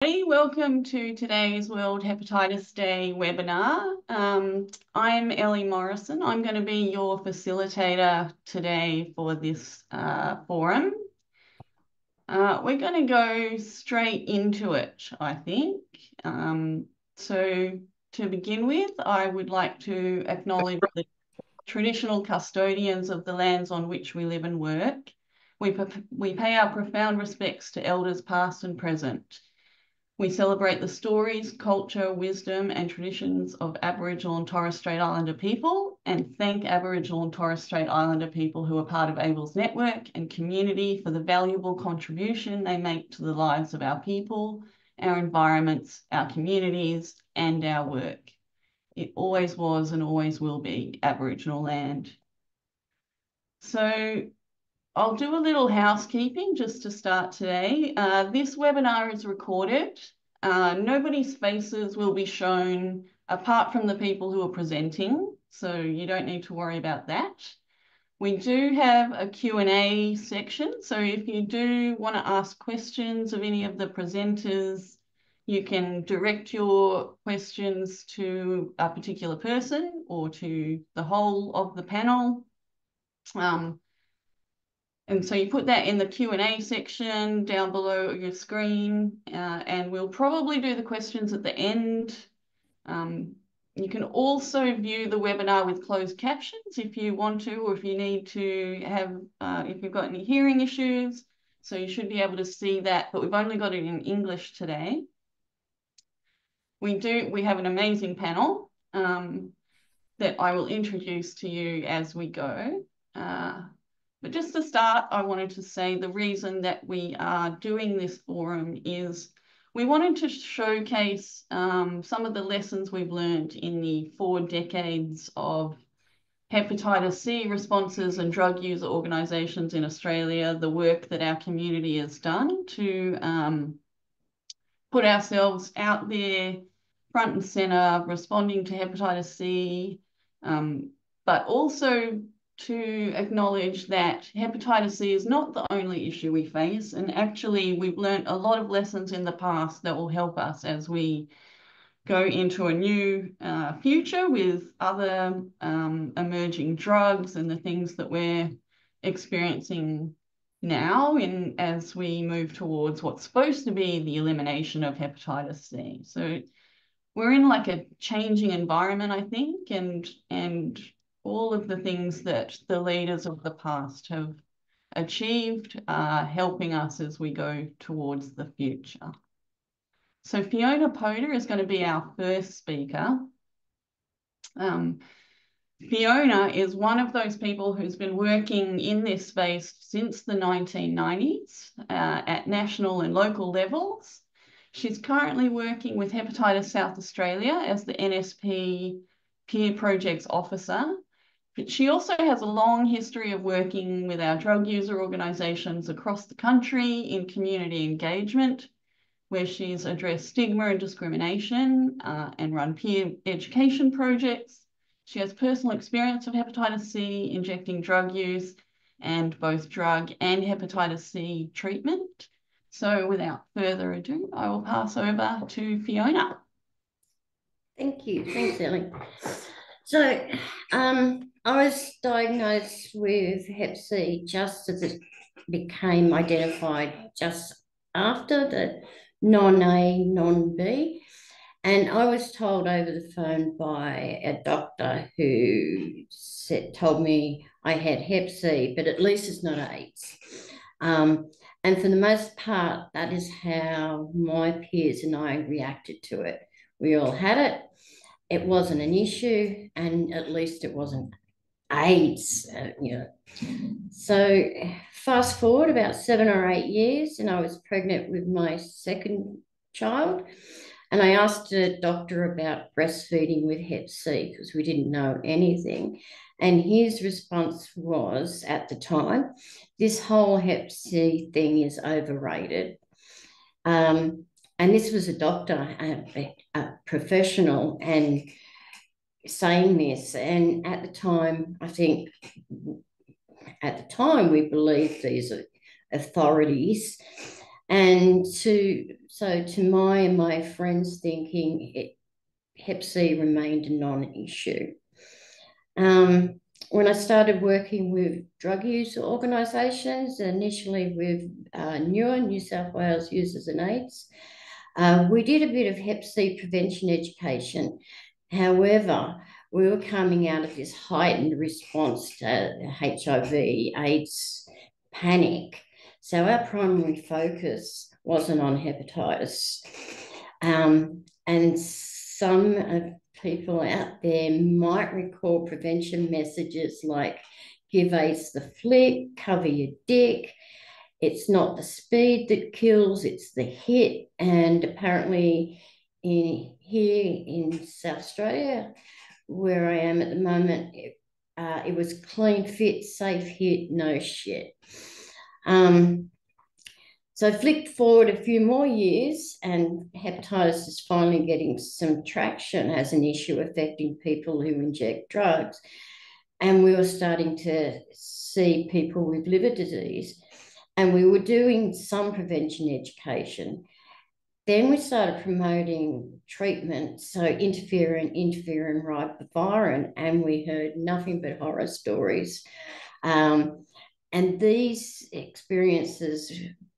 Welcome to today's World Hepatitis Day webinar. I'm Ellie Morrison. I'm going to be your facilitator today for this forum. We're going to go straight into it, I think. So to begin with, I would like to acknowledge the traditional custodians of the lands on which we live and work. We pay our profound respects to elders past and present. We celebrate the stories, culture, wisdom, and traditions of Aboriginal and Torres Strait Islander people, and thank Aboriginal and Torres Strait Islander people who are part of AIVL's network and community for the valuable contribution they make to the lives of our people, our environments, our communities, and our work. It always was and always will be Aboriginal land. So I'll do a little housekeeping just to start today. This webinar is recorded. Nobody's faces will be shown apart from the people who are presenting, so you don't need to worry about that. We do have a Q&A section, so if you do want to ask questions of any of the presenters, you can direct your questions to a particular person or to the whole of the panel. And so you put that in the Q&A section down below your screen, and we'll probably do the questions at the end. You can also view the webinar with closed captions if you want to, or if you need to have, if you've got any hearing issues. So you should be able to see that, but we've only got it in English today. We have an amazing panel that I will introduce to you as we go. But just to start, I wanted to say the reason that we are doing this forum is we wanted to showcase some of the lessons we've learned in the 4 decades of hepatitis C responses and drug user organisations in Australia, the work that our community has done to put ourselves out there front and centre, responding to hepatitis C, but also to acknowledge that hepatitis C is not the only issue we face. And actually, we've learned a lot of lessons in the past that will help us as we go into a new future with other emerging drugs and the things that we're experiencing now as we move towards what's supposed to be the elimination of hepatitis C. So we're in like a changing environment, I think, and all of the things that the leaders of the past have achieved are helping us as we go towards the future. So Fiona Poda is going to be our first speaker. Fiona is one of those people who's been working in this space since the 1990s at national and local levels. She's currently working with Hepatitis South Australia as the NSP Peer Projects Officer. But she also has a long history of working with our drug user organisations across the country in community engagement, where she's addressed stigma and discrimination and run peer education projects. She has personal experience of hepatitis C, injecting drug use, and both drug and hepatitis C treatment. So without further ado, I will pass over to Fiona. Thank you. Thanks, Ellie. So I was diagnosed with Hep C just as it became identified just after the non-A, non-B. And I was told over the phone by a doctor who told me I had Hep C, but at least it's not AIDS. And for the most part, that is how my peers and I reacted to it. We all had it. It wasn't an issue, and at least it wasn't AIDS, So fast forward about 7 or 8 years, and I was pregnant with my second child. And I asked a doctor about breastfeeding with Hep C because we didn't know anything. And his response was, at the time, this whole Hep C thing is overrated. And this was a doctor, a professional, and saying this. And at the time, I think, we believed these authorities. And to my and my friends' thinking, Hep C remained a non-issue. When I started working with drug use organisations, initially with New South Wales Users and AIDS, we did a bit of Hep C prevention education. However, we were coming out of this heightened response to HIV, AIDS panic. So our primary focus wasn't on hepatitis. And some people out there might recall prevention messages like give AIDS the flip, cover your dick. It's not the speed that kills, it's the hit. And apparently, here in South Australia, where I am at the moment, it was clean fit, safe hit, no shit. So flick forward a few more years, and hepatitis is finally getting some traction as an issue affecting people who inject drugs. And we were starting to see people with liver disease, and we were doing some prevention education. Then we started promoting treatment, so interferon, ribavirin, and we heard nothing but horror stories. And these experiences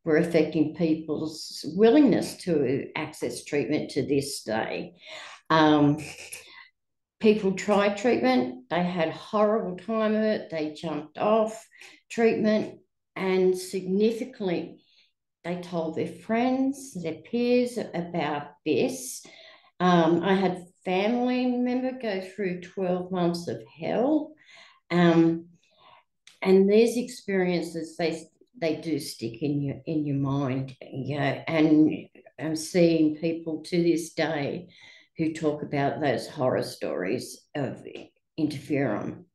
were affecting people's willingness to access treatment to this day. People tried treatment, they had a horrible time of it, they jumped off treatment, and significantly, they told their friends, their peers about this. I had family member go through 12 months of hell. And these experiences, they do stick in your mind. Yeah. And I'm seeing people to this day who talk about those horror stories of interferon.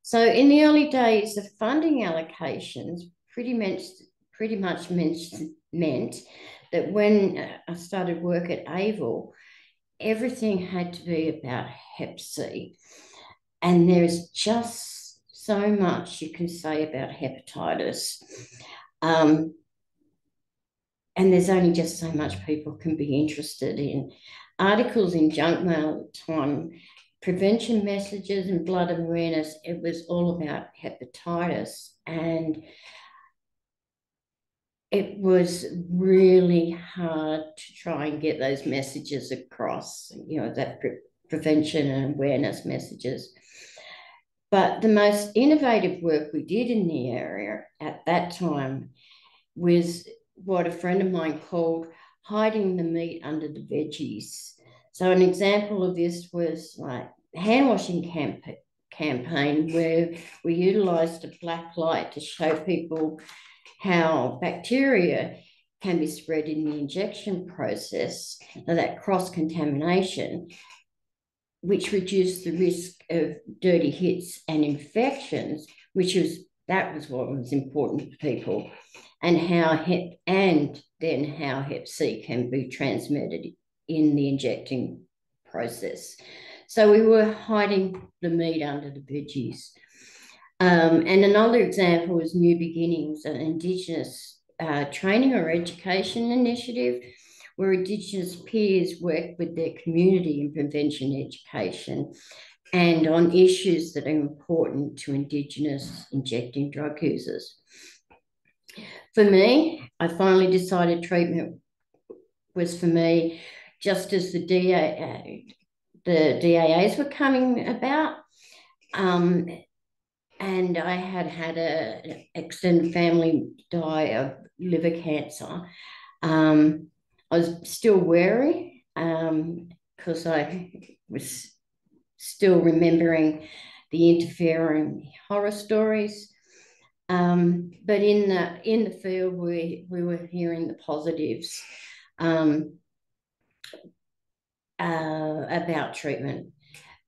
So in the early days, the funding allocations pretty much meant that when I started work at AIVL, everything had to be about Hep C. And there's just so much you can say about hepatitis. And there's only just so much people can be interested in. Articles in junk mail at the time, prevention messages and blood awareness, it was all about hepatitis. And it was really hard to try and get those messages across, that prevention and awareness messages. But the most innovative work we did in the area at that time was what a friend of mine called hiding the meat under the veggies. So an example of this was like hand washing campaign where we utilised a black light to show people how bacteria can be spread in the injection process, and that cross-contamination, which reduced the risk of dirty hits and infections, that was what was important to people, and how Hep C can be transmitted in the injecting process. So we were hiding the meat under the veggies. And another example is New Beginnings, an Indigenous training or education initiative where Indigenous peers work with their community in prevention education and on issues that are important to Indigenous injecting drug users. For me, I finally decided treatment was for me just as the DAAs were coming about. And I had an extended family die of liver cancer. I was still wary because I was still remembering the interfering horror stories. But in the field, we were hearing the positives about treatment.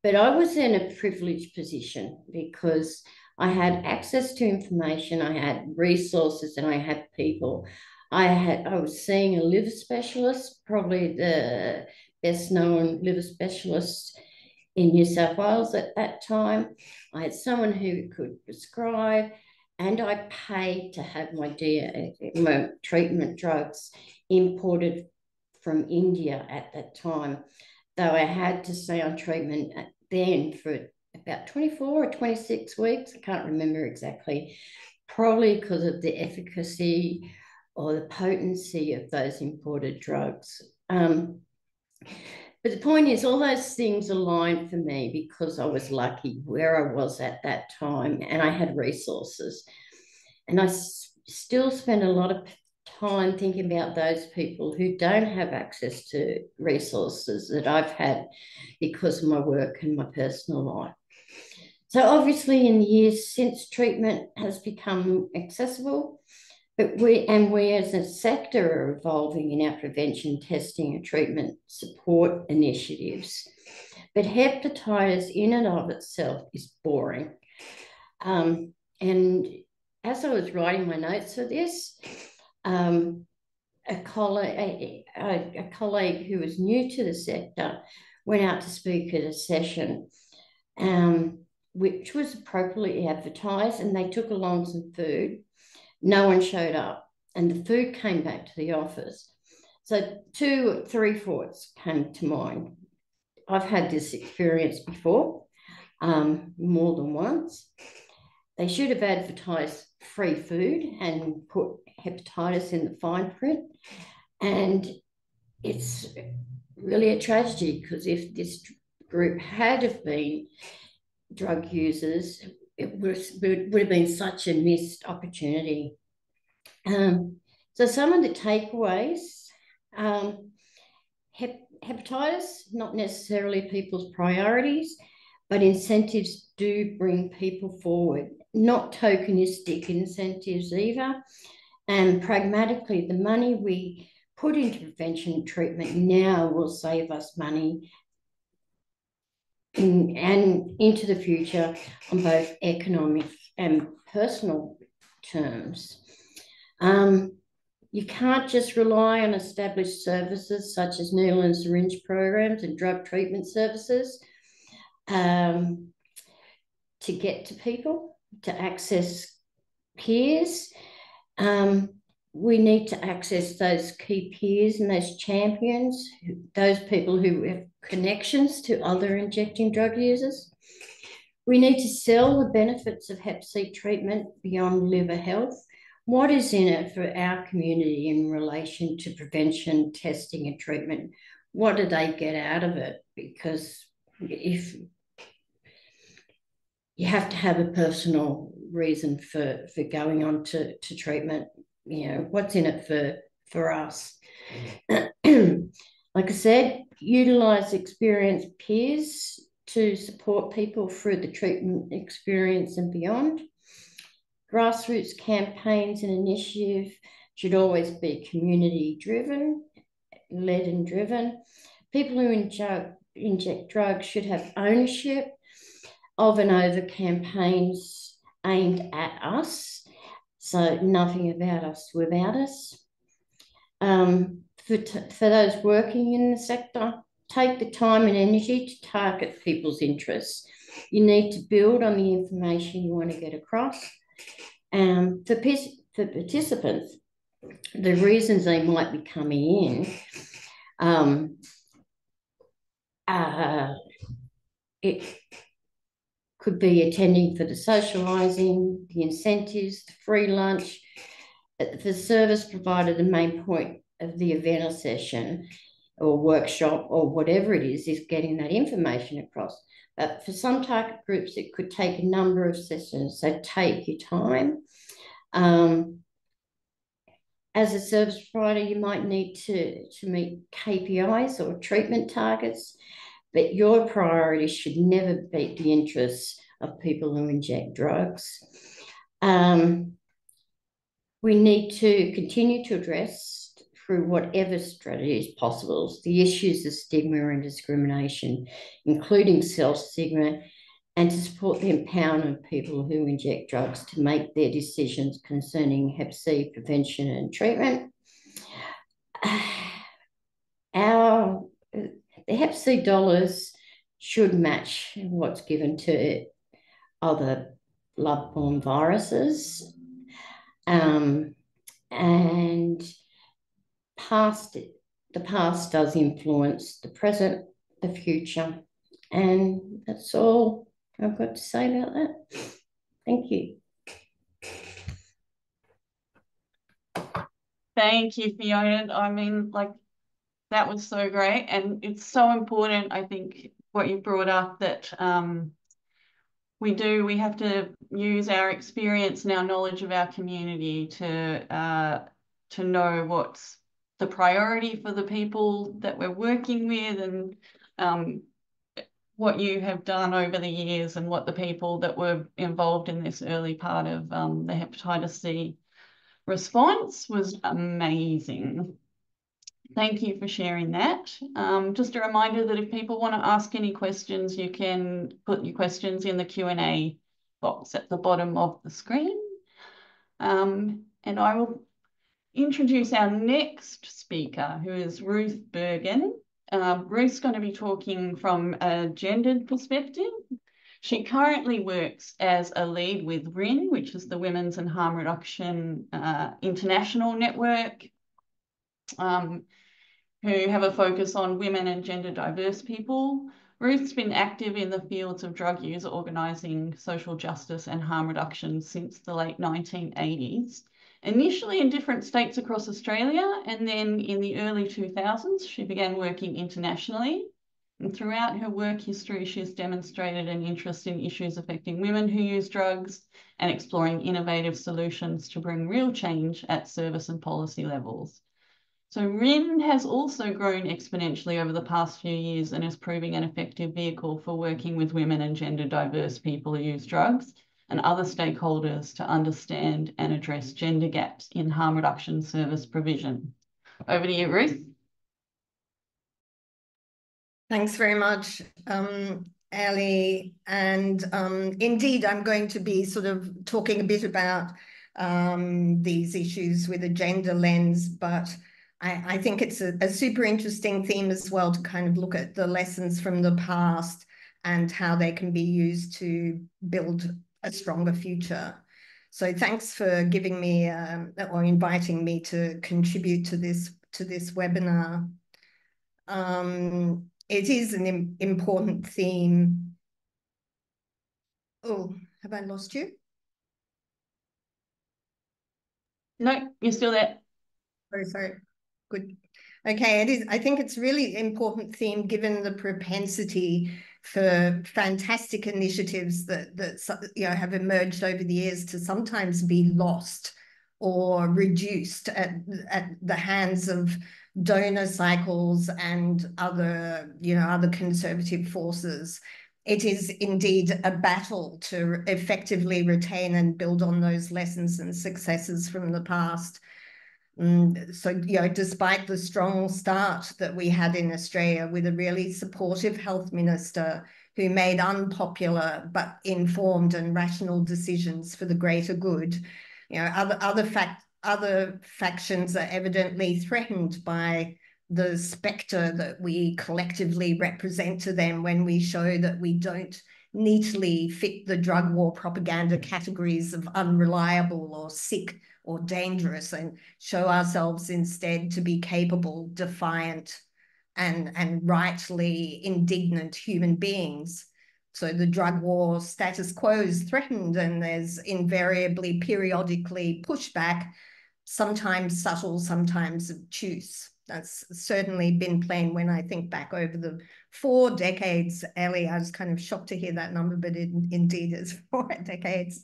But I was in a privileged position because I had access to information, I had resources, and I had people. I was seeing a liver specialist, probably the best known liver specialist in New South Wales at that time. I had someone who could prescribe, and I paid to have my treatment drugs imported from India at that time, though I had to stay on treatment then for about 24 or 26 weeks. I can't remember exactly, probably because of the efficacy or the potency of those imported drugs. But the point is, all those things aligned for me because I was lucky where I was at that time and I had resources. And I still spend a lot of time thinking about those people who don't have access to resources that I've had because of my work and my personal life. So obviously in the years since treatment has become accessible, but we as a sector are evolving in our prevention, testing and treatment support initiatives. But hepatitis in and of itself is boring. And as I was writing my notes for this, a colleague who was new to the sector went out to speak at a session, which was appropriately advertised, and they took along some food. No one showed up, and the food came back to the office. So 3 thoughts came to mind. I've had this experience before, more than once. They should have advertised free food and put hepatitis in the fine print. And it's really a tragedy because if this group had have been drug users, it would have been such a missed opportunity. So some of the takeaways, hepatitis, not necessarily people's priorities, but incentives do bring people forward, not tokenistic incentives either. And pragmatically, the money we put into prevention and treatment now will save us money and into the future on both economic and personal terms. You can't just rely on established services such as needle and syringe programs and drug treatment services to get to people, to access peers. We need to access those key peers and those champions, those people who have connections to other injecting drug users. We need to sell the benefits of Hep C treatment beyond liver health. What is in it for our community in relation to prevention, testing and treatment? What do they get out of it? Because if you have to have a personal reason for going on to treatment, you know, what's in it for us? Like I said, utilise experienced peers to support people through the treatment experience and beyond. Grassroots campaigns and initiatives should always be community driven, led and driven. People who inject drugs should have ownership of and over campaigns aimed at us. So nothing about us without us. For those working in the sector, take the time and energy to target people's interests. You need to build on the information you want to get across. For participants, the reasons they might be coming in, it could be attending for the socialising, the incentives, the free lunch. The service provider, the main point of the event or session or workshop or whatever it is getting that information across. But for some target groups, it could take a number of sessions. So take your time. As a service provider, you might need to meet KPIs or treatment targets, but your priority should never beat the interests of people who inject drugs. We need to continue to address through whatever strategy is possible the issues of stigma and discrimination, including self-stigma, and to support the empowerment of people who inject drugs to make their decisions concerning Hep C prevention and treatment. The Hep C dollars should match what's given to other blood-borne viruses, and past the past does influence the present, the future, and that's all I've got to say about that. Thank you. Thank you, Fiona. I mean, like, that was so great. And it's so important, I think, what you brought up, that we have to use our experience and our knowledge of our community to know what's the priority for the people that we're working with, and what you have done over the years, and what the people that were involved in this early part of the hepatitis C response was amazing. Thank you for sharing that. Just a reminder that if people want to ask any questions, you can put your questions in the Q&A box at the bottom of the screen. And I will introduce our next speaker, who is Ruth Bergen. Ruth's going to be talking from a gendered perspective. She currently works as a lead with RIN, which is the Women's and Harm Reduction International Network, who have a focus on women and gender diverse people. Ruth's been active in the fields of drug user organising, social justice and harm reduction since the late 1980s. Initially in different states across Australia, and then in the early 2000s, she began working internationally. And throughout her work history, she's demonstrated an interest in issues affecting women who use drugs and exploring innovative solutions to bring real change at service and policy levels. So RIN has also grown exponentially over the past few years and is proving an effective vehicle for working with women and gender diverse people who use drugs and other stakeholders to understand and address gender gaps in harm reduction service provision. Over to you, Ruth. Thanks very much, Ali. And indeed, I'm going to be sort of talking a bit about these issues with a gender lens, but I think it's a super interesting theme as well to kind of look at the lessons from the past and how they can be used to build a stronger future. So thanks for giving me or inviting me to contribute to this webinar. It is an important theme. Oh, have I lost you? No, you're still there. Oh, sorry. Good. Okay, it is. I think it's really important theme given the propensity for fantastic initiatives that have emerged over the years to sometimes be lost or reduced at the hands of donor cycles and other conservative forces. It is indeed a battle to effectively retain and build on those lessons and successes from the past. So, despite the strong start that we had in Australia with a really supportive health minister who made unpopular but informed and rational decisions for the greater good, other factions are evidently threatened by the spectre that we collectively represent to them when we show that we don't neatly fit the drug war propaganda categories of unreliable or sick or dangerous, and show ourselves instead to be capable, defiant, and rightly indignant human beings. So the drug war status quo is threatened, and there's invariably periodically pushback, sometimes subtle, sometimes obtuse. That's certainly been plain when I think back over the 4 decades. Ellie, I was kind of shocked to hear that number, but it indeed is 4 decades.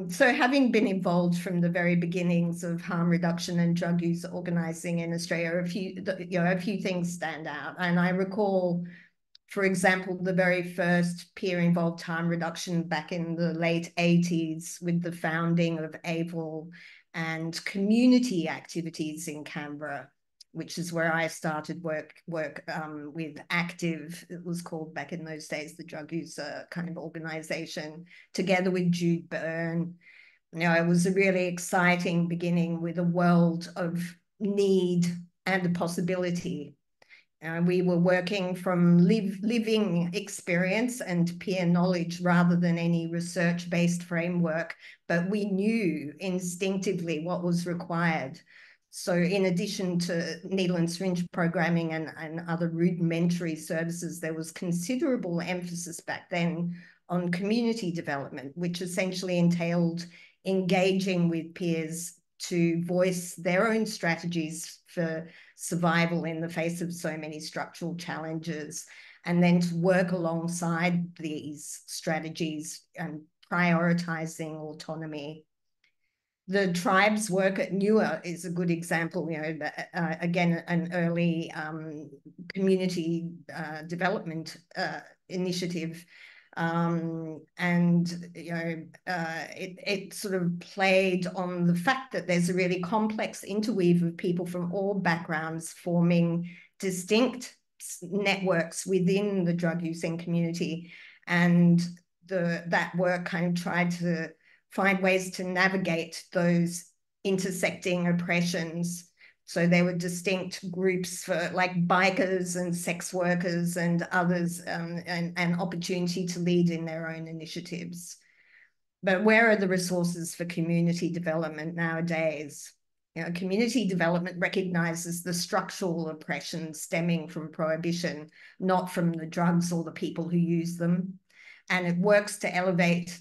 So having been involved from the very beginnings of harm reduction and drug use organising in Australia, a few things stand out. And I recall, for example, the very first peer-involved harm reduction back in the late 80s with the founding of AIVL and community activities in Canberra, which is where I started work with Active. It was called back in those days the drug user kind of organisation, together with Jude Byrne. It was a really exciting beginning with a world of need and a possibility. We were working from living experience and peer knowledge rather than any research-based framework, but we knew instinctively what was required. So in addition to needle and syringe programming and other rudimentary services, there was considerable emphasis back then on community development, which essentially entailed engaging with peers to voice their own strategies for survival in the face of so many structural challenges, and then to work alongside these strategies and prioritizing autonomy. The tribe's work at Newer is a good example, again, an early community development initiative. It sort of played on the fact that there's a really complex interweave of people from all backgrounds forming distinct networks within the drug using community. And that work kind of tried to find ways to navigate those intersecting oppressions. So there were distinct groups for like bikers and sex workers and others, and opportunity to lead in their own initiatives. But where are the resources for community development nowadays? Community development recognizes the structural oppression stemming from prohibition, not from the drugs or the people who use them. And it works to elevate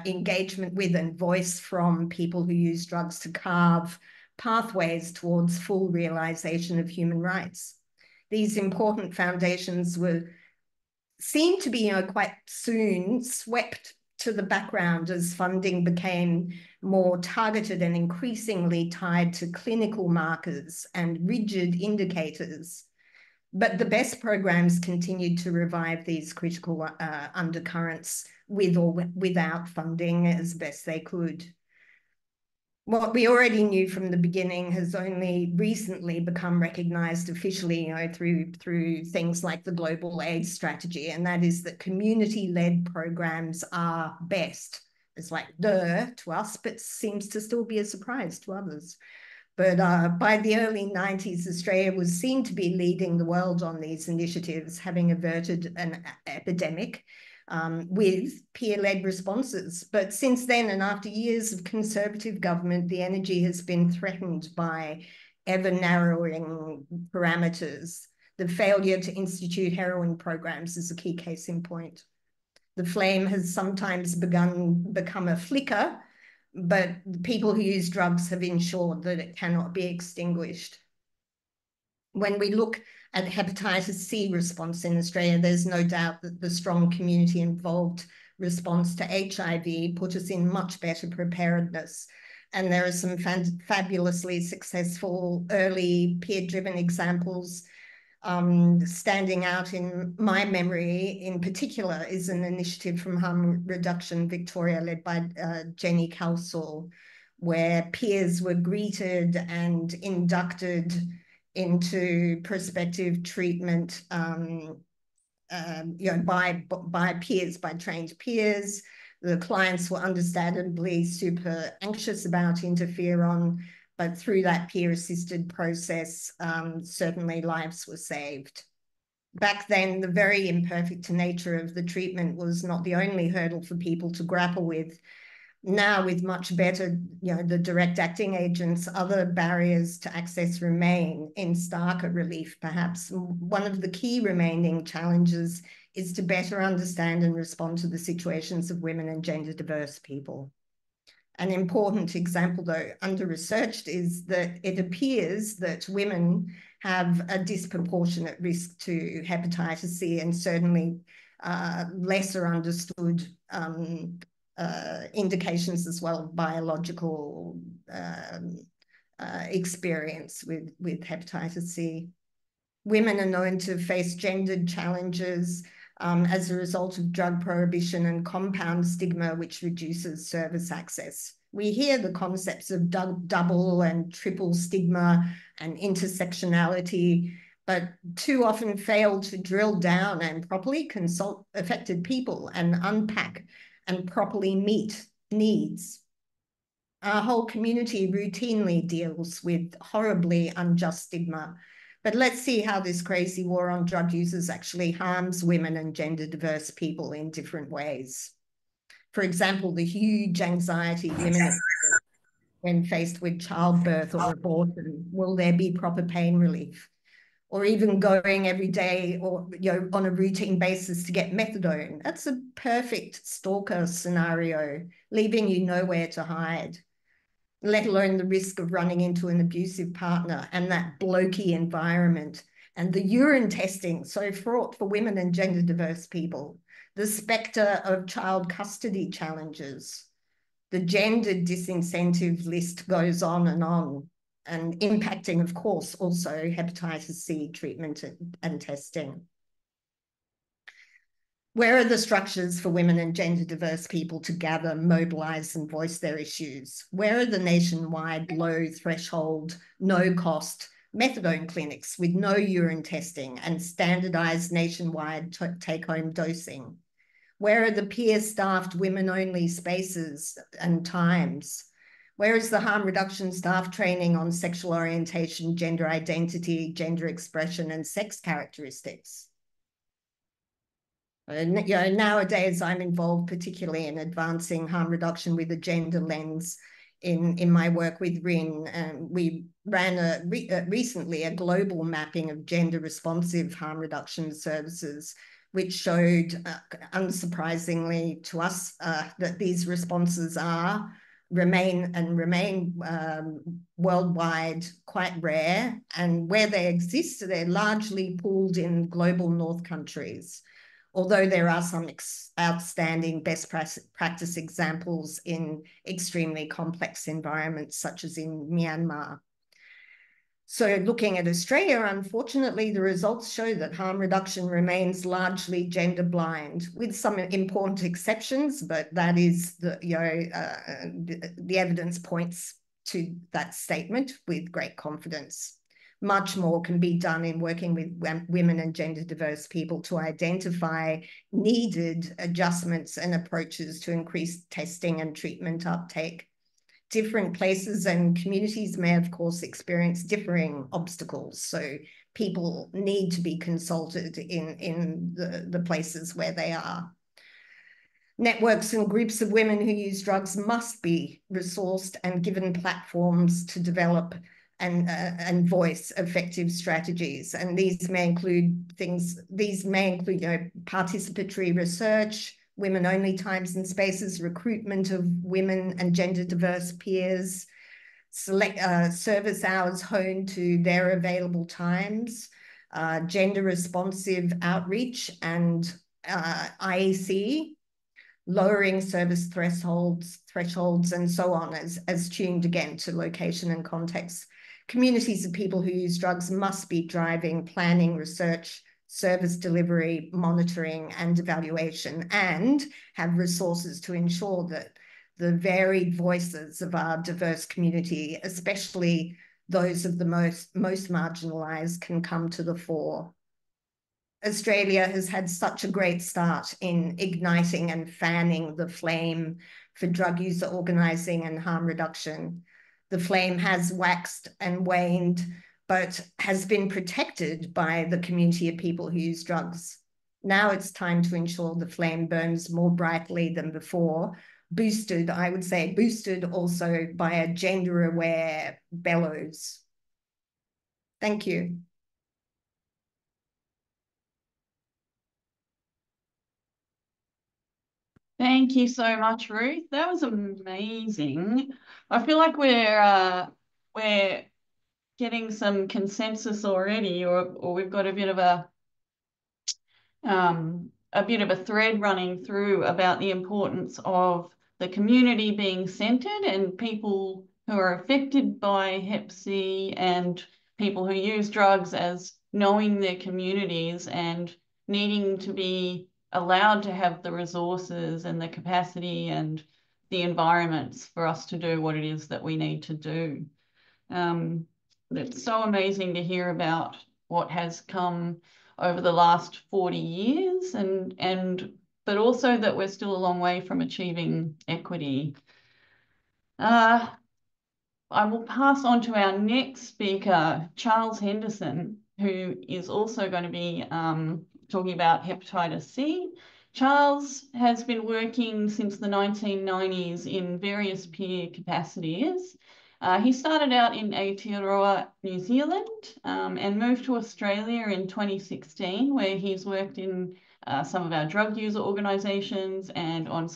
engagement with and voice from people who use drugs to carve pathways towards full realization of human rights. These important foundations seemed to be, quite soon swept to the background as funding became more targeted and increasingly tied to clinical markers and rigid indicators. But the best programs continued to revive these critical undercurrents with or without funding as best they could. What we already knew from the beginning has only recently become recognized officially, through things like the Global AIDS Strategy, and that is that community-led programs are best. It's like, duh, to us, but seems to still be a surprise to others. But by the early 90s, Australia was seen to be leading the world on these initiatives, having averted an epidemic with peer-led responses. But since then, and after years of Conservative government, the energy has been threatened by ever-narrowing parameters. The failure to institute heroin programs is a key case in point. The flame has sometimes become a flicker, but the people who use drugs have ensured that it cannot be extinguished. When we look at hepatitis C response in Australia, there's no doubt that the strong community-involved response to HIV put us in much better preparedness. And there are some fabulously successful early peer-driven examples. Standing out in my memory in particular is an initiative from Harm Reduction Victoria led by Jenny Calsall, where peers were greeted and inducted into prospective treatment by peers, by trained peers. The clients were understandably super anxious about interferon, but through that peer-assisted process, certainly lives were saved. Back then, the very imperfect nature of the treatment was not the only hurdle for people to grapple with. Now, with much better, the direct-acting agents, other barriers to access remain in starker relief, perhaps. One of the key remaining challenges is to better understand and respond to the situations of women and gender-diverse people. An important example, though under-researched, is that it appears that women have a disproportionate risk to hepatitis C, and certainly lesser understood indications as well of biological experience with hepatitis C. Women are known to face gendered challenges as a result of drug prohibition and compound stigma, which reduces service access. We hear the concepts of double and triple stigma and intersectionality, but too often fail to drill down and properly consult affected people and unpack and properly meet needs. Our whole community routinely deals with horribly unjust stigma, But let's see how this crazy war on drug users actually harms women and gender diverse people in different ways. For example, the huge anxiety women experience when faced with childbirth or abortion. Will there be proper pain relief? Or even going every day or on a routine basis to get methadone. That's a perfect stalker scenario, leaving you nowhere to hide, let alone the risk of running into an abusive partner and that blokey environment. And the urine testing, so fraught for women and gender diverse people. The spectre of child custody challenges. The gender disincentive list goes on, and impacting, of course, also hepatitis C treatment and testing. Where are the structures for women and gender diverse people to gather, mobilise and voice their issues? Where are the nationwide low threshold, no cost methadone clinics with no urine testing and standardised nationwide take-home dosing? Where are the peer-staffed women-only spaces and times? Where is the harm reduction staff training on sexual orientation, gender identity, gender expression, and sex characteristics? Nowadays, I'm involved particularly in advancing harm reduction with a gender lens in my work with RIN. We ran recently a global mapping of gender responsive harm reduction services, which showed, unsurprisingly to us, that these responses remain worldwide quite rare, and where they exist, they're largely pooled in global north countries, although there are some outstanding best practice examples in extremely complex environments, such as in Myanmar. So looking at Australia, unfortunately, the results show that harm reduction remains largely gender blind, with some important exceptions, but that is the evidence points to that statement with great confidence. Much more can be done in working with women and gender diverse people to identify needed adjustments and approaches to increase testing and treatment uptake. Different places and communities may, of course, experience differing obstacles. So people need to be consulted in the places where they are. Networks and groups of women who use drugs must be resourced and given platforms to develop and voice effective strategies. And these may include participatory research, women-only times and spaces, recruitment of women and gender diverse peers, select service hours honed to their available times, gender responsive outreach and IEC, lowering service thresholds and so on, as tuned again to location and context. Communities of people who use drugs must be driving planning, research, service delivery, monitoring, and evaluation, and have resources to ensure that the varied voices of our diverse community, especially those of the most marginalised, can come to the fore. Australia has had such a great start in igniting and fanning the flame for drug user organising and harm reduction. The flame has waxed and waned, but has been protected by the community of people who use drugs. Now it's time to ensure the flame burns more brightly than before, boosted, I would say, boosted also by a gender-aware bellows. Thank you. Thank you so much, Ruth. That was amazing. I feel like we're getting some consensus already, or we've got a bit of a thread running through about the importance of the community being centered and people who are affected by Hep C and people who use drugs as knowing their communities and needing to be allowed to have the resources and the capacity and the environments for us to do what it is that we need to do. It's so amazing to hear about what has come over the last 40 years but also that we're still a long way from achieving equity. I will pass on to our next speaker, Charles Henderson. who is also going to be talking about hepatitis C. Charles has been working since the 1990s in various peer capacities. He started out in Aotearoa, New Zealand, and moved to Australia in 2016, where he's worked in some of our drug user organisations and on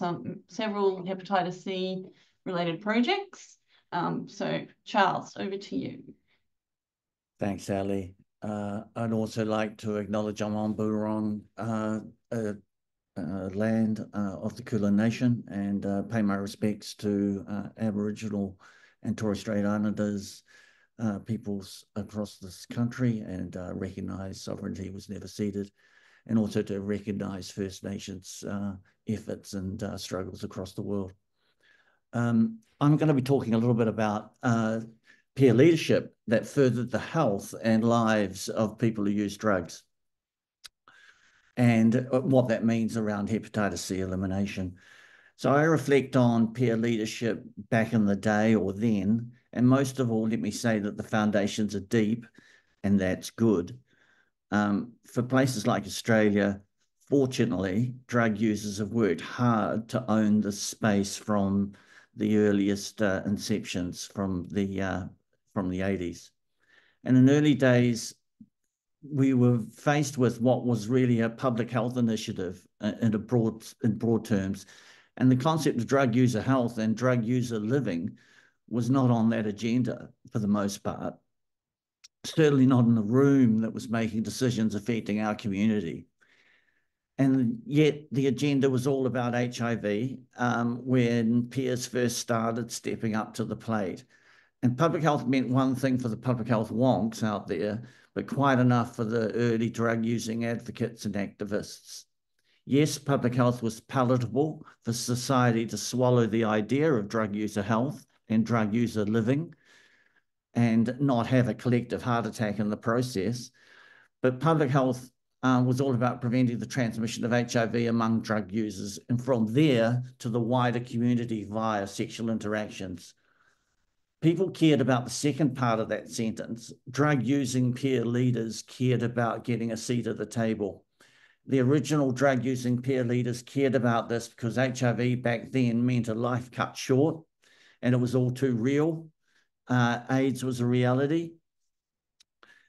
several hepatitis C related projects. So Charles, over to you. Thanks, Ali. I'd also like to acknowledge I'm on Boorong land of the Kulin Nation, and pay my respects to Aboriginal and Torres Strait Islanders peoples across this country, and recognise sovereignty was never ceded, and also to recognise First Nations efforts and struggles across the world. I'm going to be talking a little bit about peer leadership that furthered the health and lives of people who use drugs, and what that means around hepatitis C elimination. So I reflect on peer leadership back in the day or then, and most of all, let me say that the foundations are deep, and that's good. For places like Australia, fortunately, drug users have worked hard to own the space from the earliest inceptions from the 80s. And in early days, we were faced with what was really a public health initiative in broad terms. And the concept of drug user health and drug user living was not on that agenda for the most part. Certainly not in the room that was making decisions affecting our community. And yet the agenda was all about HIV when peers first started stepping up to the plate. And public health meant one thing for the public health wonks out there, but quite enough for the early drug using advocates and activists. Yes, public health was palatable for society to swallow the idea of drug user health and drug user living and not have a collective heart attack in the process. But public health was all about preventing the transmission of HIV among drug users, and from there to the wider community via sexual interactions. People cared about the second part of that sentence. Drug-using peer leaders cared about getting a seat at the table. The original drug-using peer leaders cared about this because HIV back then meant a life cut short, and it was all too real. AIDS was a reality,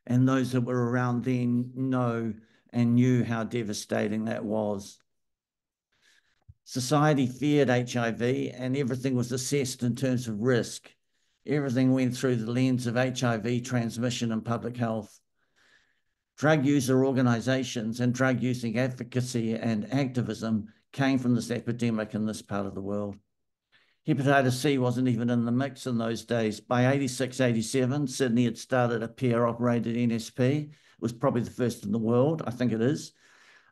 and those that were around then know and knew how devastating that was. Society feared HIV, and everything was assessed in terms of risk. Everything went through the lens of HIV transmission and public health. Drug user organisations and drug using advocacy and activism came from this epidemic in this part of the world. Hepatitis C wasn't even in the mix in those days. By 86, 87, Sydney had started a peer-operated NSP. It was probably the first in the world, I think it is.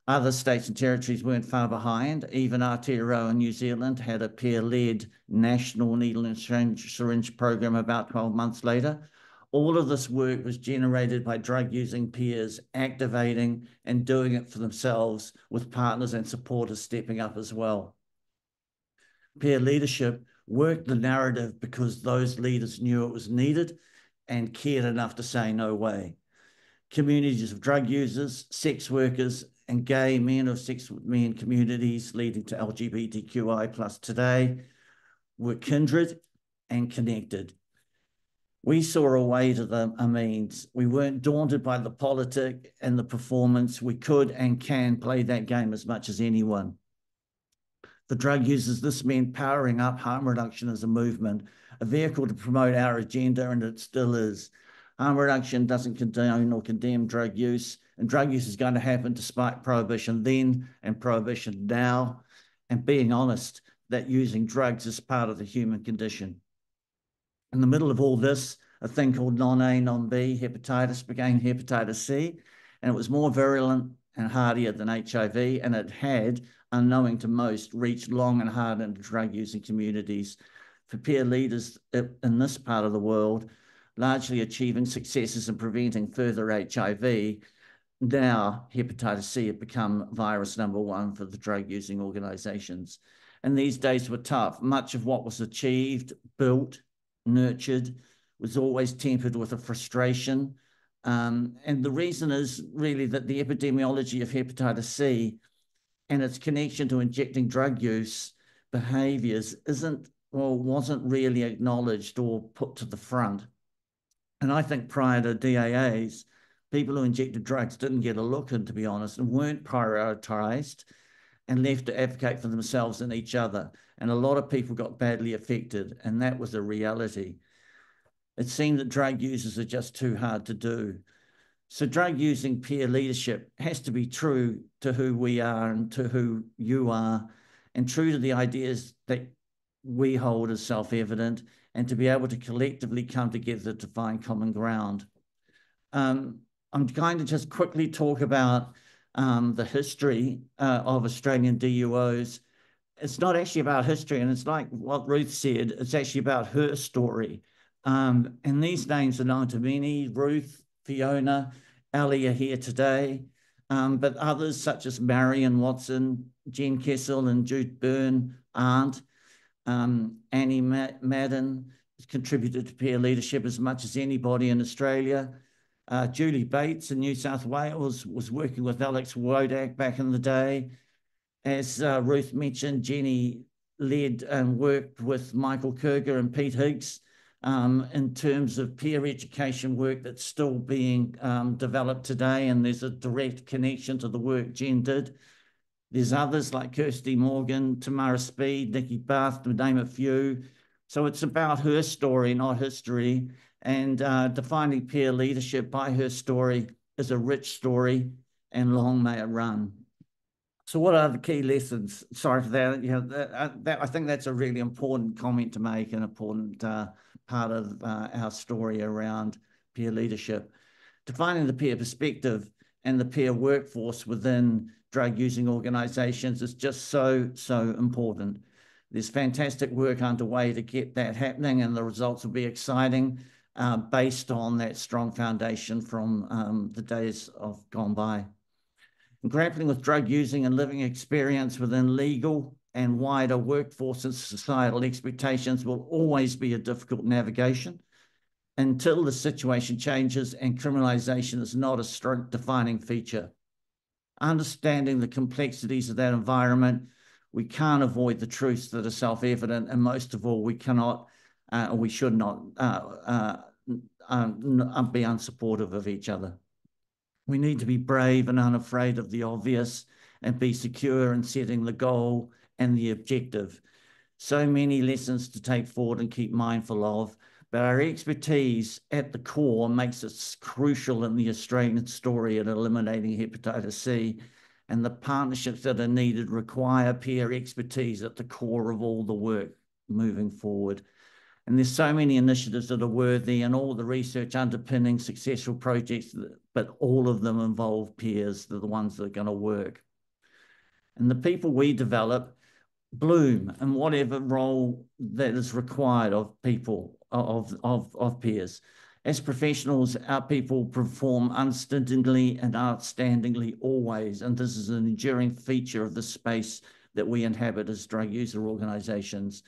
Other states and territories weren't far behind. Even Aotearoa in New Zealand had a peer-led national needle and syringe program about 12 months later. All of this work was generated by drug-using peers activating and doing it for themselves, with partners and supporters stepping up as well. Peer leadership worked the narrative because those leaders knew it was needed and cared enough to say no way. Communities of drug users, sex workers, and gay men of sex men communities leading to LGBTQI plus today were kindred and connected. We saw a way to the amidst. We weren't daunted by the politic and the performance. We could and can play that game as much as anyone. For drug users, this meant powering up harm reduction as a movement, a vehicle to promote our agenda, and it still is. Harm reduction doesn't condone or condemn drug use, and drug use is going to happen despite prohibition then and prohibition now, and being honest that using drugs is part of the human condition. In the middle of all this, a thing called non-A, non-B hepatitis became hepatitis C, and it was more virulent and hardier than HIV, and it had, unknowing to most, reached long and hard into drug-using communities. For peer leaders in this part of the world, largely achieving successes in preventing further HIV, now hepatitis C had become virus number one for the drug-using organisations. And these days were tough. Much of what was achieved, built, nurtured, was always tempered with a frustration And the reason is really that the epidemiology of hepatitis C and its connection to injecting drug use behaviours wasn't really acknowledged or put to the front. And I think prior to DAAs, people who injected drugs didn't get a look in, to be honest, and weren't prioritised and left to advocate for themselves and each other. And a lot of people got badly affected, and that was a reality. It seemed that drug users are just too hard to do. So drug using peer leadership has to be true to who we are and to who you are, and true to the ideas that we hold as self-evident, and to be able to collectively come together to find common ground. I'm going to just quickly talk about the history of Australian DUOs. It's not actually about history, and it's like what Ruth said, it's actually about her story. And these names are known to many. Ruth, Fiona, Ali are here today, but others such as Marion Watson, Jen Kessel and Jude Byrne aren't. Annie Madden has contributed to peer leadership as much as anybody in Australia. Julie Bates in New South Wales was working with Alex Wodak back in the day. As Ruth mentioned, Jenny led and worked with Michael Kerger and Pete Higgs in terms of peer education work that's still being developed today, and there's a direct connection to the work Jen did. There's others like Kirsty Morgan, Tamara Speed, Nikki Bath, to name a few. So it's about her story, not history, and defining peer leadership by her story is a rich story, and long may it run. So what are the key lessons? Sorry for that. You know, I think that's a really important comment to make, an important part of our story around peer leadership. Defining the peer perspective and the peer workforce within drug-using organisations is just so important. There's fantastic work underway to get that happening, and the results will be exciting based on that strong foundation from the days of gone by. And grappling with drug using and living experience within legal and wider workforce and societal expectations will always be a difficult navigation until the situation changes and criminalisation is not a strict defining feature. Understanding the complexities of that environment, we can't avoid the truths that are self-evident, and most of all, we cannot or we should not be unsupportive of each other. We need to be brave and unafraid of the obvious and be secure in setting the goal and the objective. So many lessons to take forward and keep mindful of, but our expertise at the core makes us crucial in the Australian story at eliminating hepatitis C, and the partnerships that are needed require peer expertise at the core of all the work moving forward. And there's so many initiatives that are worthy and all the research underpinning successful projects, but all of them involve peers. They're the ones that are going to work. And the people we develop bloom in whatever role that is required of people, of peers. As professionals, our people perform unstintingly and outstandingly always, and this is an enduring feature of the space that we inhabit as drug user organisations.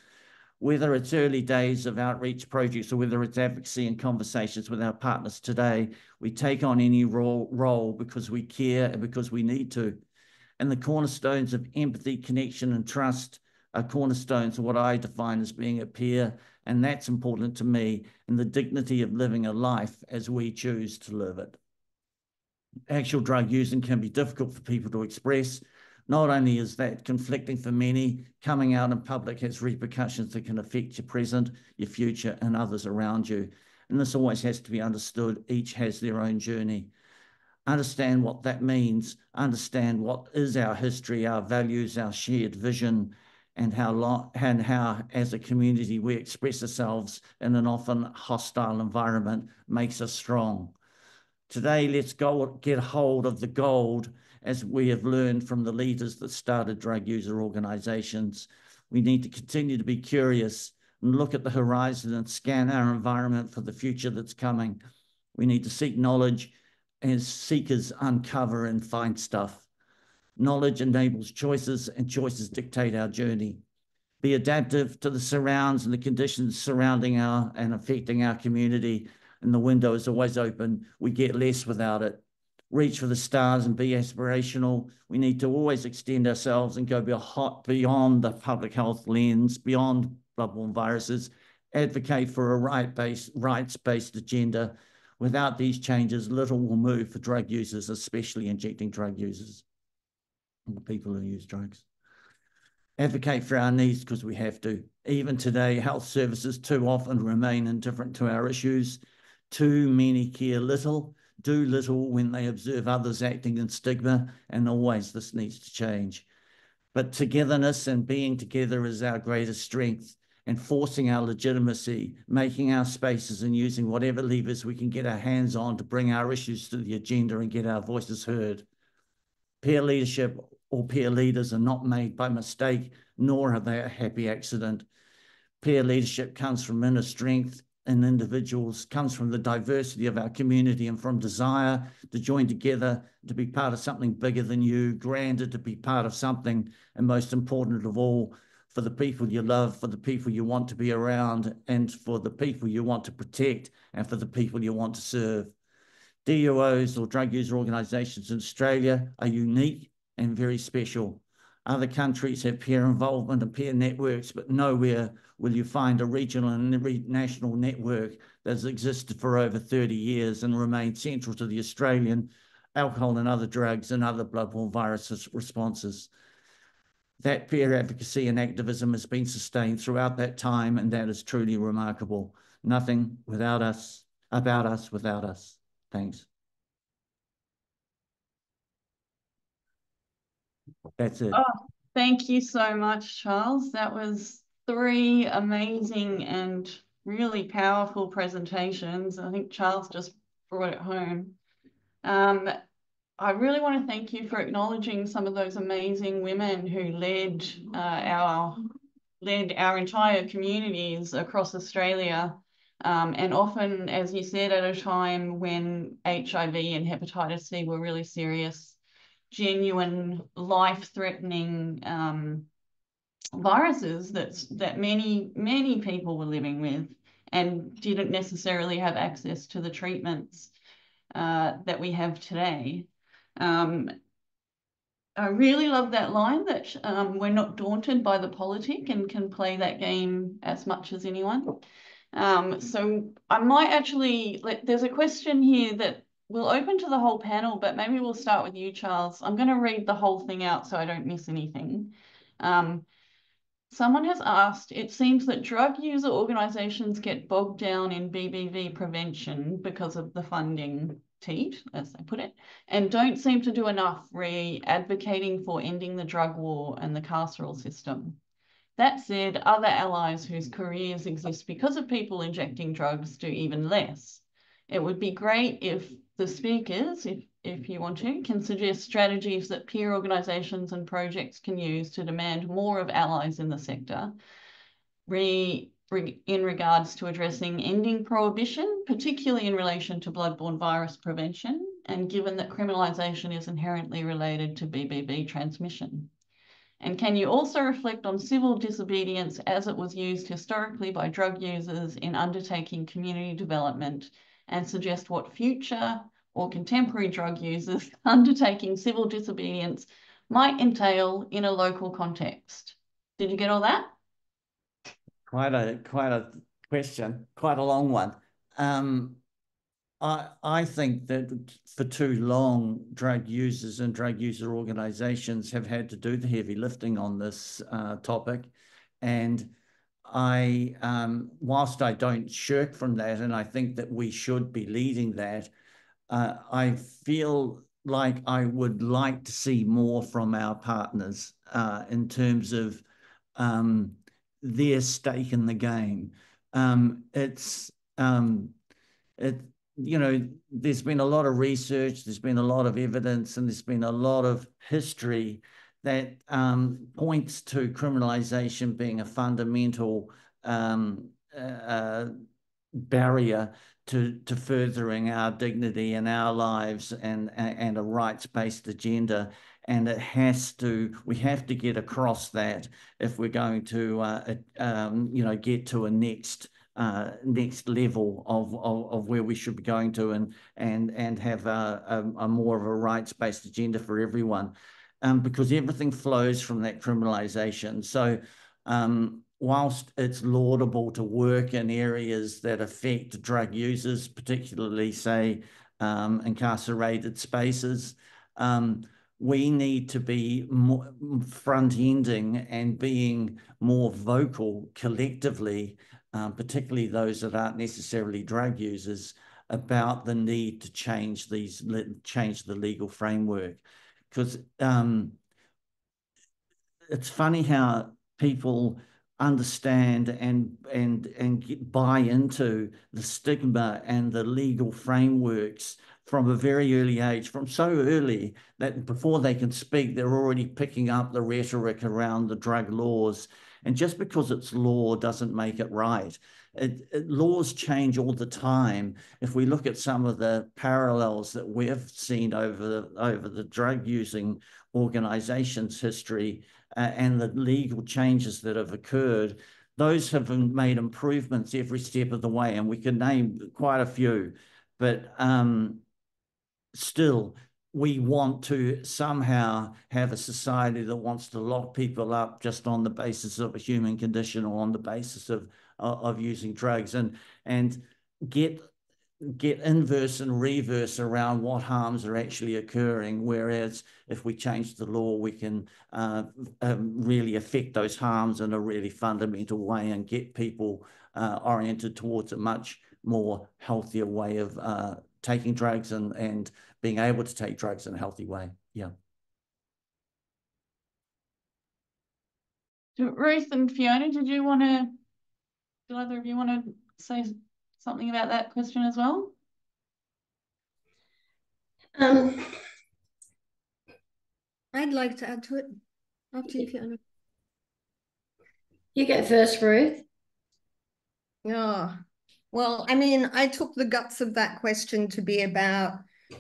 Whether it's early days of outreach projects or whether it's advocacy and conversations with our partners today, we take on any role because we care and because we need to. And the cornerstones of empathy, connection, and trust are cornerstones of what I define as being a peer, and that's important to me, and the dignity of living a life as we choose to live it. Actual drug using can be difficult for people to express. Not only is that conflicting for many, coming out in public has repercussions that can affect your present, your future, and others around you. And this always has to be understood. Each has their own journey. Understand what that means, understand what is our history, our values, our shared vision, and how as a community we express ourselves in an often hostile environment makes us strong. Today, let's go get hold of the gold as we have learned from the leaders that started drug user organisations. We need to continue to be curious and look at the horizon and scan our environment for the future that's coming. We need to seek knowledge as seekers uncover and find stuff. Knowledge enables choices, and choices dictate our journey. Be adaptive to the surrounds and the conditions surrounding and affecting our community. and the window is always open. We get less without it. Reach for the stars and be aspirational. We need to always extend ourselves and go beyond the public health lens, beyond bloodborne viruses, advocate for a rights-based agenda. Without these changes, little will move for drug users, especially injecting drug users, people who use drugs. Advocate for our needs because we have to. Even today, health services too often remain indifferent to our issues. Too many care little, do little when they observe others acting in stigma, and always this needs to change. But togetherness and being together is our greatest strength, enforcing our legitimacy, making our spaces and using whatever levers we can get our hands on to bring our issues to the agenda and get our voices heard. Peer leadership or peer leaders are not made by mistake, nor are they a happy accident. Peer leadership comes from inner strength in individuals, comes from the diversity of our community and from desire to join together, to be part of something bigger than you, grander, to be part of something, and most important of all, for the people you love, for the people you want to be around, and for the people you want to protect, and for the people you want to serve. DUOs or drug user organisations in Australia are unique and very special. Other countries have peer involvement and peer networks, but nowhere will you find a regional and national network that has existed for over 30 years and remained central to the Australian alcohol and other drugs and other bloodborne virus responses. That peer advocacy and activism has been sustained throughout that time, and that is truly remarkable. Nothing without us, about us without us. Thanks. That's it. Oh, thank you so much, Charles. That was 3 amazing and really powerful presentations. I think Charles just brought it home. I really want to thank you for acknowledging some of those amazing women who led our entire communities across Australia. And often, as you said, at a time when HIV and hepatitis C were really serious, genuine, life-threatening viruses that many people were living with and didn't necessarily have access to the treatments that we have today. I really love that line that we're not daunted by the politic and can play that game as much as anyone. So I might actually, there's a question here that we'll open to the whole panel, but maybe we'll start with you, Charles. I'm going to read the whole thing out so I don't miss anything. Someone has asked, it seems that drug user organisations get bogged down in BBV prevention because of the funding teat, as they put it, and don't seem to do enough advocating for ending the drug war and the carceral system. That said, other allies whose careers exist because of people injecting drugs do even less. It would be great if the speakers, if you want to, can suggest strategies that peer organisations and projects can use to demand more of allies in the sector in regards to addressing ending prohibition, particularly in relation to bloodborne virus prevention, and given that criminalisation is inherently related to BBV transmission. And can you also reflect on civil disobedience as it was used historically by drug users in undertaking community development, and suggest what future or contemporary drug users undertaking civil disobedience might entail in a local context? Did you get all that? Quite a question, quite a long one. I think that for too long, drug users and drug user organisations have had to do the heavy lifting on this topic. And whilst I don't shirk from that, and I think that we should be leading that, I feel like I would like to see more from our partners in terms of their stake in the game. There's been a lot of research, there's been a lot of evidence, and there's been a lot of history that points to criminalisation being a fundamental barrier to furthering our dignity and our lives and a rights-based agenda. And we have to get across that if we're going to, get to a next next level of where we should be going to, and have a more of a rights-based agenda for everyone, because everything flows from that criminalisation. So whilst it's laudable to work in areas that affect drug users, particularly, say, incarcerated spaces, we need to be more front-ending and being more vocal collectively, particularly those that aren't necessarily drug users, about the need to change the legal framework. Because it's funny how people understand and buy into the stigma and the legal frameworks from a very early age, from so early that before they can speak, they're already picking up the rhetoric around the drug laws. And just because it's law doesn't make it right. Laws change all the time. If we look at some of the parallels that we've seen over the drug using organizations' history, and the legal changes that have occurred, those have made improvements every step of the way, and we can name quite a few. But still, we want to somehow have a society that wants to lock people up just on the basis of a human condition or on the basis of using drugs, and get inverse and reverse around what harms are actually occurring. Whereas if we change the law, we can really affect those harms in a really fundamental way and get people oriented towards a much more healthier way of taking drugs and being able to take drugs in a healthy way. Yeah. Ruth and Fiona, do either of you want to say something about that question as well? I'd like to add to it after you, Fiona. You go first, Ruth. Yeah. Well, I mean, I took the guts of that question to be about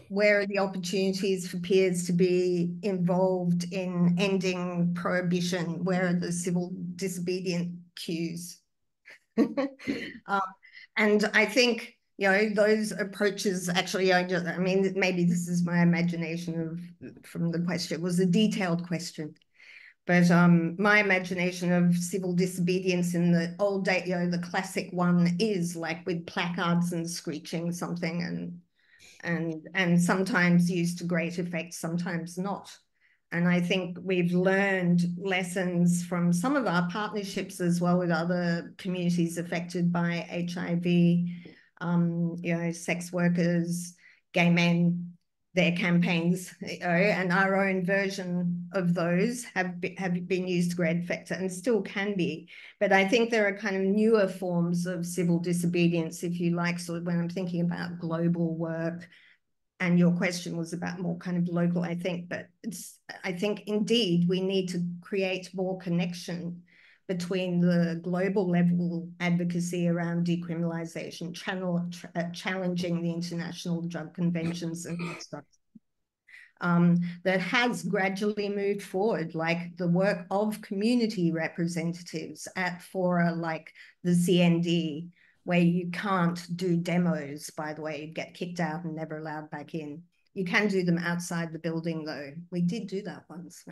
where are the opportunities for peers to be involved in ending prohibition? Where are the civil disobedient cues? And I think, those approaches actually, I mean, maybe this is my imagination from the question. It was a detailed question. But my imagination of civil disobedience in the old day, the classic one is like with placards and screeching something, and sometimes used to great effect, sometimes not. And I think we've learned lessons from some of our partnerships as well with other communities affected by HIV, sex workers, gay men, their campaigns, and our own version of those have been used to great effect and still can be. But I think there are kind of newer forms of civil disobedience, if you like, sort of when I'm thinking about global work. And your question was about more kind of local, I think, but I think indeed we need to create more connection between the global level advocacy around decriminalisation, challenging the international drug conventions and stuff. That has gradually moved forward, like the work of community representatives at fora like the CND, where you can't do demos, by the way, you get kicked out and never allowed back in. You can do them outside the building, though. We did do that once.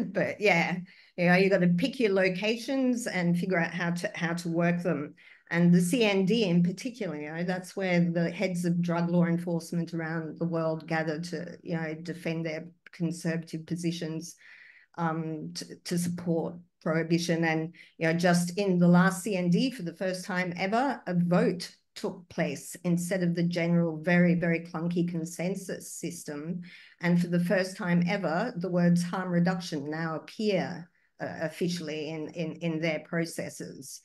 But yeah, you got to pick your locations and figure out how to work them. And the CND in particular, that's where the heads of drug law enforcement around the world gather to, defend their conservative positions, to support prohibition. And, just in the last CND, for the first time ever, a vote took place instead of the general, very, very clunky consensus system. And for the first time ever, the words harm reduction now appear officially in their processes.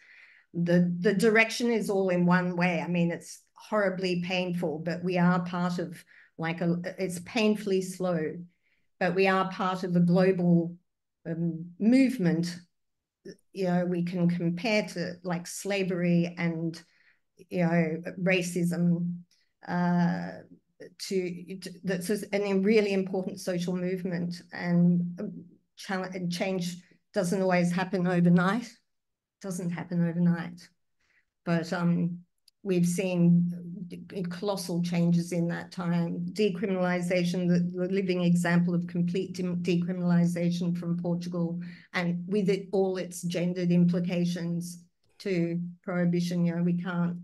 The direction is all in one way. I mean, it's horribly painful, but we are part of it's painfully slow, but we are part of a global movement. We can compare to like slavery and, racism, that's a really important social movement, and change doesn't always happen overnight. Doesn't happen overnight, But we've seen colossal changes in that time. Decriminalisation, the living example of complete decriminalisation from Portugal, and with it all its gendered implications to prohibition. You know, we can't.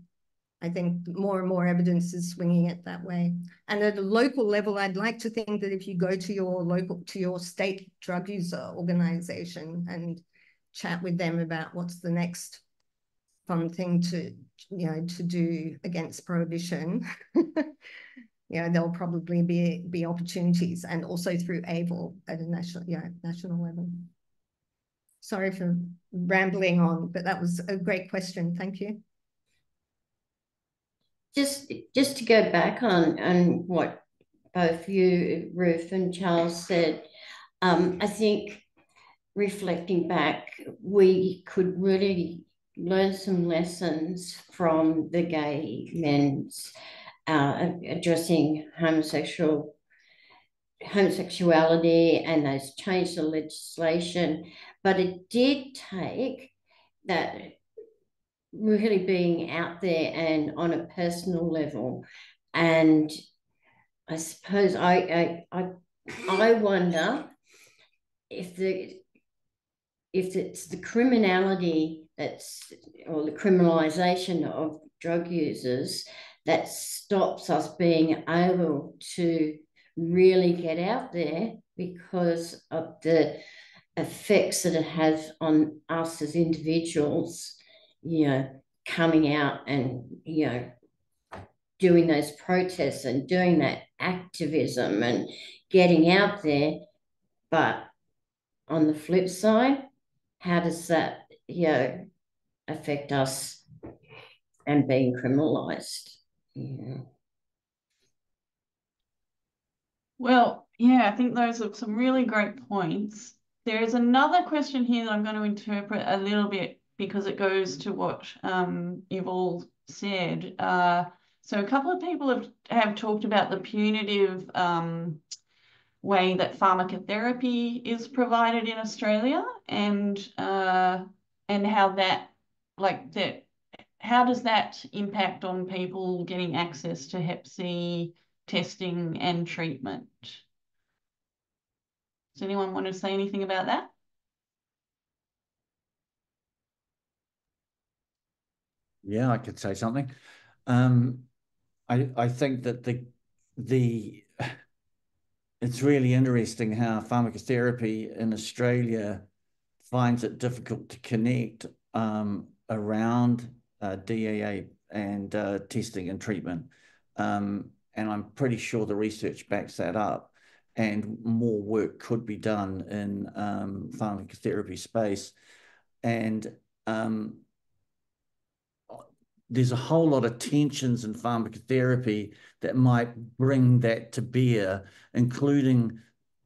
I think more and more evidence is swinging it that way. And at a local level, I'd like to think that if you go to your state drug user organisation and chat with them about what's the next fun thing to do against prohibition, there'll probably be opportunities, and also through AIVL at a national level. Sorry for rambling on, but that was a great question. Thank you. Just to go back on what both you, Ruth, and Charles said, I think reflecting back, we could really learn some lessons from the gay men's addressing homosexuality, and they've changed the legislation. But it did take that really being out there and on a personal level. And I suppose I wonder if it's the criminality or the criminalisation of drug users that stops us being able to really get out there because of the effects that it has on us as individuals, coming out and, doing those protests and doing that activism and getting out there. But on the flip side, how does that, affect us and being criminalised? Well, yeah, I think those are some really great points. There is another question here that I'm going to interpret a little bit because it goes to what you've all said. So a couple of people have talked about the punitive way that pharmacotherapy is provided in Australia, and how that, how does that impact on people getting access to Hep C testing and treatment? Does anyone want to say anything about that? Yeah, I could say something. I think that it's really interesting how pharmacotherapy in Australia finds it difficult to connect around DEA and testing and treatment. And I'm pretty sure the research backs that up, and more work could be done in pharmacotherapy space. And there's a whole lot of tensions in pharmacotherapy that might bring that to bear, including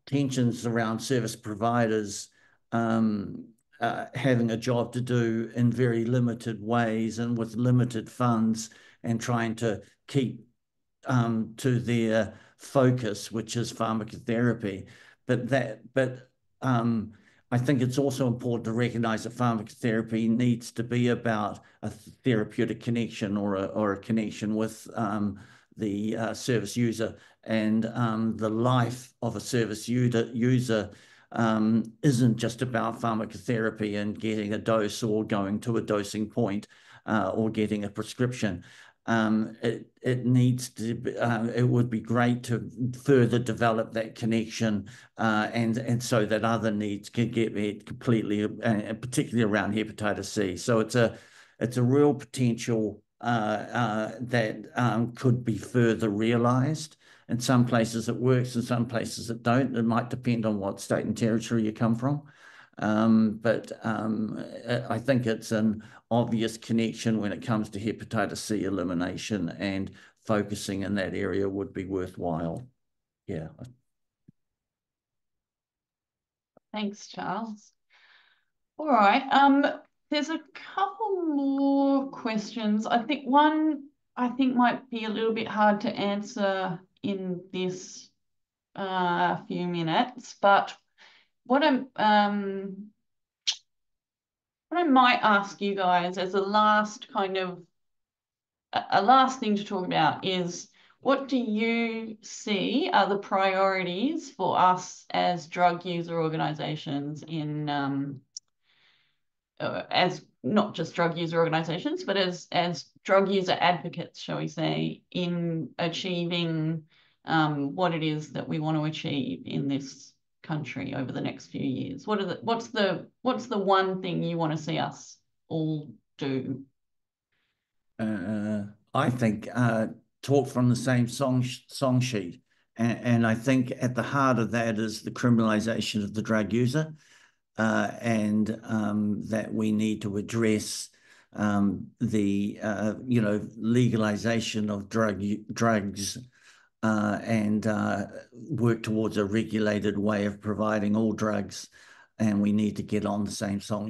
tensions around service providers having a job to do in very limited ways and with limited funds, and trying to keep to their focus, which is pharmacotherapy. But I think it's also important to recognize that pharmacotherapy needs to be about a therapeutic connection or a connection with the service user, and the life of a service user isn't just about pharmacotherapy and getting a dose or going to a dosing point or getting a prescription. It needs to be, it would be great to further develop that connection and so that other needs can get met completely, particularly around hepatitis C. So it's a real potential that could be further realized. In some places it works, in some places it don't. It might depend on what state and territory you come from. But I think it's an obvious connection when it comes to hepatitis C elimination, and focusing in that area would be worthwhile. Yeah. Thanks, Charles. All right. There's a couple more questions. I think one might be a little bit hard to answer in this few minutes, but what What I might ask you guys as a last last thing to talk about is, what do you see are the priorities for us as drug user organisations as not just drug user organisations, but as drug user advocates, shall we say, in achieving what it is that we want to achieve in this country over the next few years? What's the one thing you want to see us all do? I think talk from the same song sheet, and I think at the heart of that is the criminalisation of the drug user, and that we need to address the legalisation of drugs, and work towards a regulated way of providing all drugs, and we need to get on the same song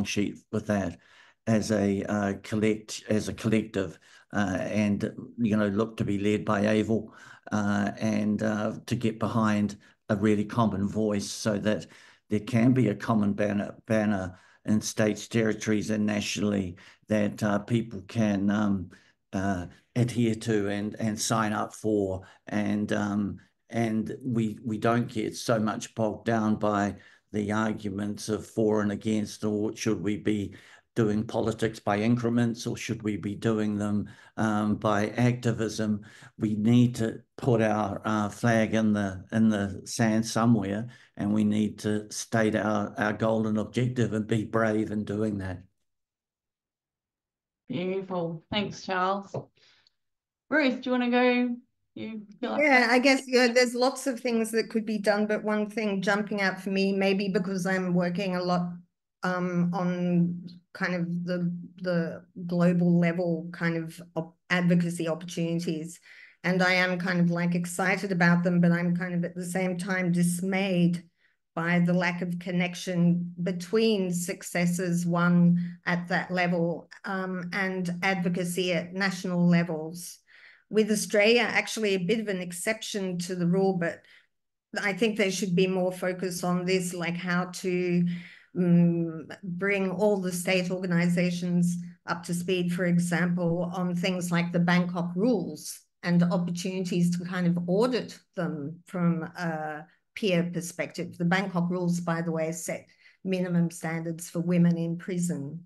sheet with that as a collective, and look to be led by AIVL, and to get behind a really common voice, so that there can be a common banner in states, territories, and nationally that people can adhere to and sign up for, and we don't get so much bogged down by the arguments of for and against, or should we be doing politics by increments, or should we be doing them by activism? We need to put our flag in the sand somewhere, and we need to state our goal and objective and be brave in doing that. Beautiful. Thanks, Charles. Ruth, do you want to go? I guess there's lots of things that could be done, but one thing jumping out for me, maybe because I'm working a lot on kind of the global level kind of advocacy opportunities, and I am kind of like excited about them, but I'm kind of at the same time dismayed by the lack of connection between successes won at that level and advocacy at national levels. With Australia, actually a bit of an exception to the rule, but I think there should be more focus on this, like how to bring all the state organizations up to speed, for example, on things like the Bangkok rules and opportunities to kind of audit them from a peer perspective. The Bangkok rules, by the way, set minimum standards for women in prison.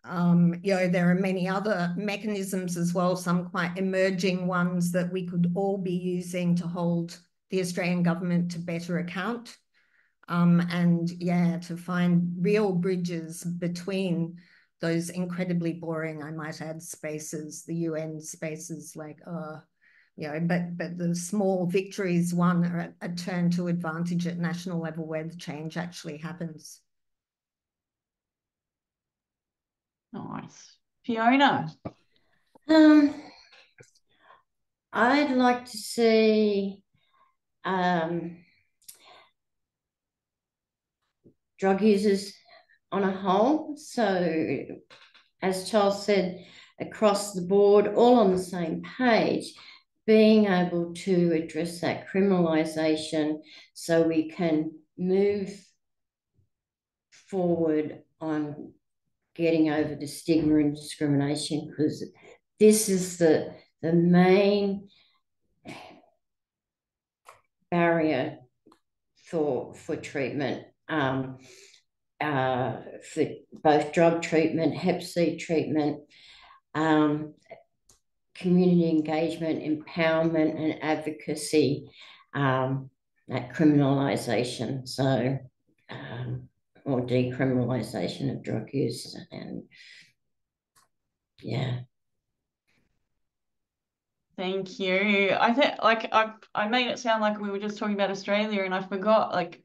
There are many other mechanisms as well, some quite emerging ones that we could all be using to hold the Australian government to better account, and to find real bridges between those incredibly boring, I might add, spaces, the UN spaces, like but the small victories won are a turn to advantage at national level where the change actually happens. Nice. Fiona? I'd like to see drug users on a whole. So, as Charles said, across the board, all on the same page, being able to address that criminalisation so we can move forward on getting over the stigma and discrimination, because this is the main barrier for treatment, for both drug treatment, Hep C treatment, community engagement, empowerment, and advocacy, that criminalisation. So, or decriminalisation of drug use, and Thank you. I think I made it sound like we were just talking about Australia, and I forgot, like,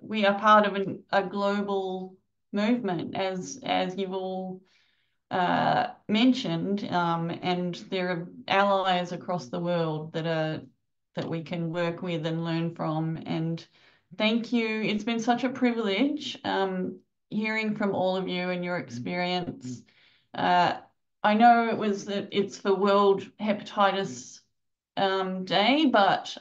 we are part of a global movement, as you've all mentioned, and there are allies across the world that we can work with and learn from. And thank you. It's been such a privilege hearing from all of you and your experience. I know it's for World Hepatitis Day, but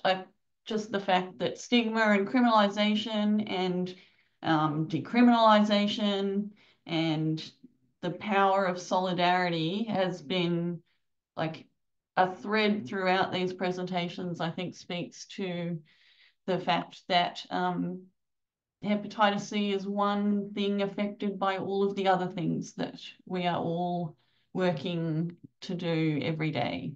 just the fact that stigma and criminalisation and decriminalisation and the power of solidarity has been like a thread throughout these presentations. I think speaks to the fact that hepatitis C is one thing affected by all of the other things that we are all working to do every day.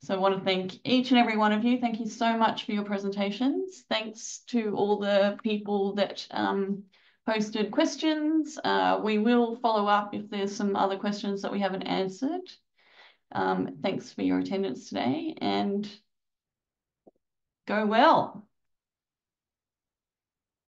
So I want to thank each and every one of you. Thank you so much for your presentations. Thanks to all the people that posted questions. We will follow up if there's some other questions that we haven't answered. Thanks for your attendance today, and go well.